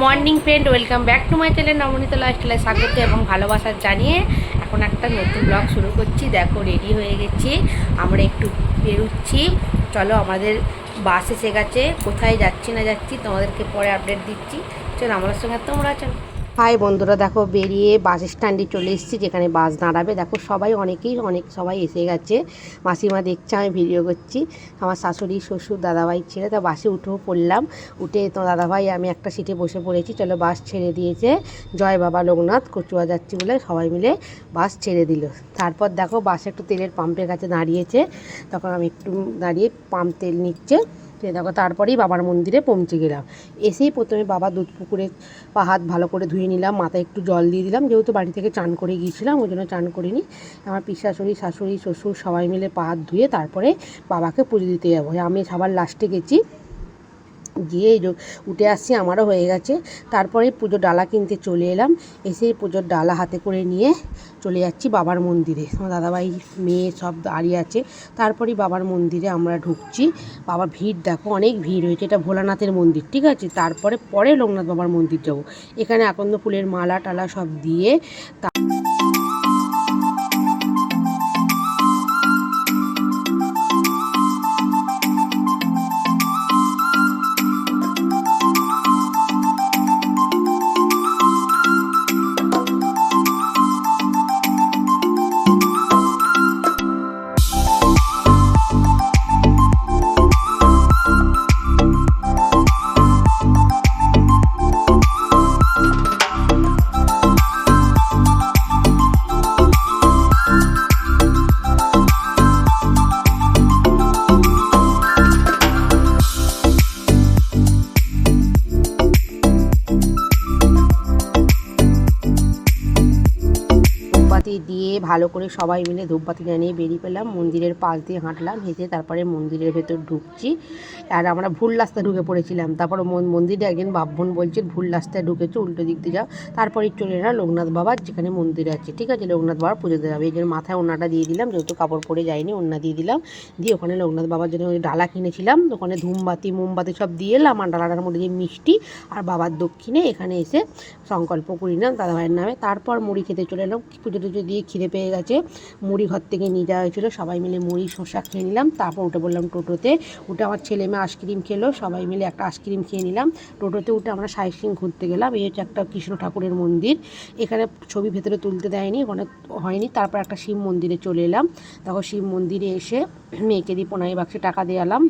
Morning friend, welcome back to my channel Nabanita লাইফস্টাইলে স্বাগত এবং ভালোবাসা জানিয়ে এখন একটা নতুন ব্লগ শুরু করছি। দেখো রেডি হয়ে গেছি, আমরা একটু বেরোচ্ছি। চলো, আমাদের বাস এসে গেছে, কোথায় যাচ্ছি না যাচ্ছি তোমাদেরকে পরে আপডেট দিচ্ছি। চলো আমার সঙ্গে তোমরা চলো। হাই বন্ধুরা, দেখো বেরিয়ে বাস স্ট্যান্ডে চলে এসেছি, যেখানে বাস দাঁড়াবে। দেখো সবাই সবাই এসে গেছে। মাসিমা দেখছে আমি ভিডিও করছি, আমার শাশুড়ি শ্বশুর দাদাভাই ছেড়ে তা বাসে উঠেও পড়লাম। উঠে তো দাদাভাই আমি একটা সিটে বসে পড়েছি। চলো, বাস ছেড়ে দিয়েছে। জয় বাবা লোকনাথ কচুয়া যাচ্ছি বলে সবাই মিলে বাস ছেড়ে দিল। তারপর দেখো বাসে একটু তেলের পাম্পের কাছে দাঁড়িয়েছে, তখন আমি একটু দাঁড়িয়ে পাম্প তেল নিচ্ছে। দেখো তারপরেই বাবার মন্দিরে পৌঁছে গেলাম। এসেই প্রথমে বাবা দুধ পুকুরে পা হাত ভালো করে ধুয়ে নিলাম, মাথায় একটু জল দিয়ে দিলাম, যেহেতু বাড়ি থেকে চান করে গিয়েছিলাম ওই জন্য চান করিনি। আমার পিসশাশুড়ি শাশুড়ি শ্বশুর সবাই মিলে পা হাত ধুয়ে তারপরে বাবাকে পুজো দিতে যাবো। আমি সবার লাস্টে গেছি, গিয়ে উঠে আসছি, আমারও হয়ে গেছে। তারপরে পুজোর ডালা কিনতে চলে এলাম। এসে পুজোর ডালা হাতে করে নিয়ে চলে যাচ্ছি বাবার মন্দিরে। আমার দাদাভাই মেয়ে সব দাঁড়িয়ে আছে। তারপরেই বাবার মন্দিরে আমরা ঢুকছি। বাবার ভিড় দেখো, অনেক ভিড় হয়েছে। এটা ভোলানাথের মন্দির, ঠিক আছে। পরে লোকনাথ বাবার মন্দির যাব। এখানে আকন্দ ফুলের মালা টালা সব দিয়ে দিয়ে ভালো করে সবাই মিলে ধূপবাতি জ্বালিয়ে বেরিয়ে পেলাম। মন্দিরের পাশ দিয়ে হাঁটলাম, হেঁটে তারপরে মন্দিরের ভেতর ঢুকছি। আর আমরা ভুল রাস্তায় ঢুকে পড়েছিলাম। তারপর মন্দিরে একজন ব্রাহ্মণ বলছে ভুল রাস্তায় ঢুকেছে, উল্টো দিক দিয়ে যাও। তারপরে চলে এলাম লোকনাথ বাবার যেখানে মন্দির আছে, ঠিক আছে। লোকনাথ বাবার পুজো দিতে যাবে, এই জন্য মাথায় ওড়নাটা দিয়ে দিলাম, যেহেতু কাপড় পরে যায়নি ওড়না দিয়ে দিলাম। দিয়ে ওখানে লোকনাথ বাবার জন্য ওই ডালা কিনেছিলাম, ওখানে ধূমবাতি মোমবাতি সব দিয়ে এলাম। আর ডালাটার মধ্যে যে মিষ্টি আর বাবার দক্ষিণে এখানে এসে সংকল্প করি না দাদাভাইয়ের নামে। তারপর মুড়ি খেতে চলে এলাম, পুজো টুজো দিয়ে খিদে পেয়ে গেছে। মুড়ি ঘর থেকে নিয়ে যাওয়া হয়েছিলো, সবাই মিলে মুড়ি শসা খেয়ে নিলাম। তারপর উঠে বললাম টোটোতে। উঠে আমার ছেলে মেয়ে আইসক্রিম খেলো, সবাই মিলে একটা আইসক্রিম খেয়ে নিলাম। টোটোতে উঠে আমরা সাইট সিইং ঘুরতে গেলাম। এই হচ্ছে একটা কৃষ্ণ ঠাকুরের মন্দির, এখানে ছবি ভেতরে তুলতে দেয়নি, ওখানে হয়নি। তারপর একটা শিব মন্দিরে চলে এলাম। তখন শিব মন্দিরে এসে মেয়েকে দিয়ে 15 বাক্সে টাকা দিয়ে এলাম।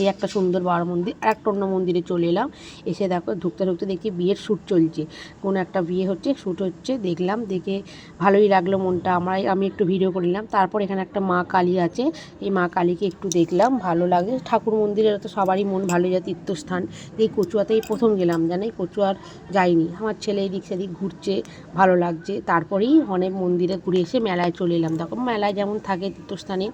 এই একটা সুন্দর বাবার মন্দির। আর একটা অন্য মন্দিরে চলে এলাম। এসে দেখো ঢুকতে ঢুকতে দেখি বিয়ের শ্যুট চলছে, কোনো একটা বিয়ে হচ্ছে, শ্যুট হচ্ছে। দেখলাম, দেখে ভালোই লাগলো মনটা। আমি একটু ভিডিও করে নিলাম। তারপর এখানে একটা মা কালী আছে, এই মা কালীকে একটু দেখলাম, ভালো লাগে। ঠাকুর মন্দিরের তো সবারই মন ভালো যায়, তীর্থস্থান। এই কচুয়াতেই প্রথম গেলাম, জানাই কচুয়ার যাইনি। আমার ছেলে এদিক সেদিক ঘুরছে, ভালো লাগছে। তারপরেই অনেক মন্দিরে ঘুরে এসে মেলায় চলে এলাম। দেখো মেলায় যেমন থাকে তীর্থস্থানে,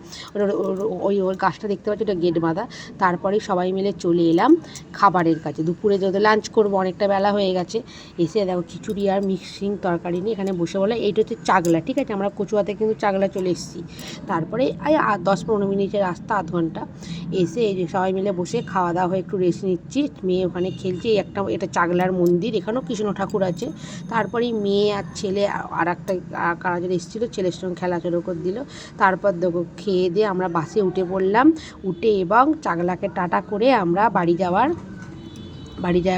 ওই গাছটা দেখতে পাচ্ছি, ওটা গেট বাঁধা। তারপরে সবাই মিলে চলে এলাম খাবারের কাছে। দুপুরে যদি লাঞ্চ করবো, অনেকটা বেলা হয়ে গেছে। এসে দেখো খিচুড়ি আর মিক্সিং তরকারি নিয়ে এখানে বসে বলে। এইটা হচ্ছে চাগলা, ঠিক আছে। আমরা কচুয়াতে কিন্তু চাগলা চলে এসেছি। তারপরে 10-15 মিনিটের রাস্তা, আধ ঘন্টা। এসে এই যে সবাই মিলে বসে খাওয়া দাওয়া হয়ে একটু রেস্ট নিচ্ছি। মেয়ে ওখানে খেলছে। এটা চাগলার মন্দির, এখানেও কৃষ্ণ ঠাকুর আছে। তারপরেই মেয়ে আর ছেলে আর একটা কারা যেন এসেছিলো, ছেলের সঙ্গে খেলাচুলো করে দিল। তারপর দেখো খেয়ে দিয়ে আমরা বাসে উঠে পড়লাম। উঠে এবং চাগলাকে টাটা করে আমরা বাড়ি যাওয়া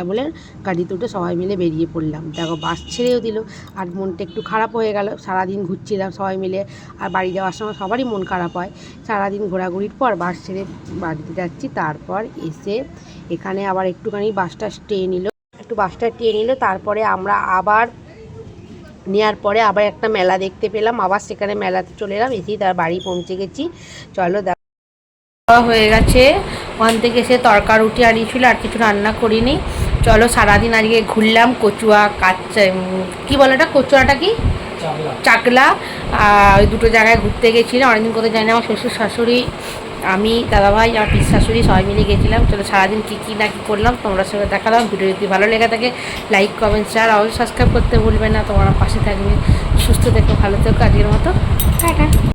বলে গাড়িতে উঠে সবাই মিলে বেরিয়ে পড়লাম। দেখো বাস ছেড়েও দিল, আর মনটা একটু খারাপ হয়ে গেল। সারাদিন ঘুরছিলাম সবাই মিলে, আর বাড়ি যাওয়ার সময় সবারই মন খারাপ হয়। সারাদিন ঘোরাঘুরির পর বাস ছেড়ে বাড়িতে যাচ্ছি। তারপর এসে এখানে আবার একটুখানি বাসটা স্টে নিল। তারপরে আমরা আবার নেওয়ার পরে আবার একটা মেলা দেখতে পেলাম, আবার সেখানে মেলাতে চলে এলাম। এসেই তার বাড়ি পৌঁছে গেছি। চলো হয়ে গেছে। ওখান থেকে এসে তরকার রুটি আনিয়েছিল, আর কিছু রান্না করিনি। চলো সারাদিন আজকে ঘুরলাম। কচুয়া কি বলে এটা, কচুয়াটা কি চাকলা, ওই দুটো জায়গায় ঘুরতে গেছিলাম। অনেকদিন কোথায় যাই না। আমার শ্বশুর শাশুড়ি, আমি, দাদাভাই, আমার পিস শাশুড়ি সবাই মিলে গেছিলাম। চলো সারাদিন কী না কী করলাম তোমরা সঙ্গে দেখালাম। ভিডিও যদি ভালো লেগে থাকে লাইক কমেন্ট শেয়ার অবশ্যই সাবস্ক্রাইব করতে ভুলবে না। তোমার পাশে থাকবে। সুস্থ থেকো, ভালো থেকো। আজকের মতো টাটা।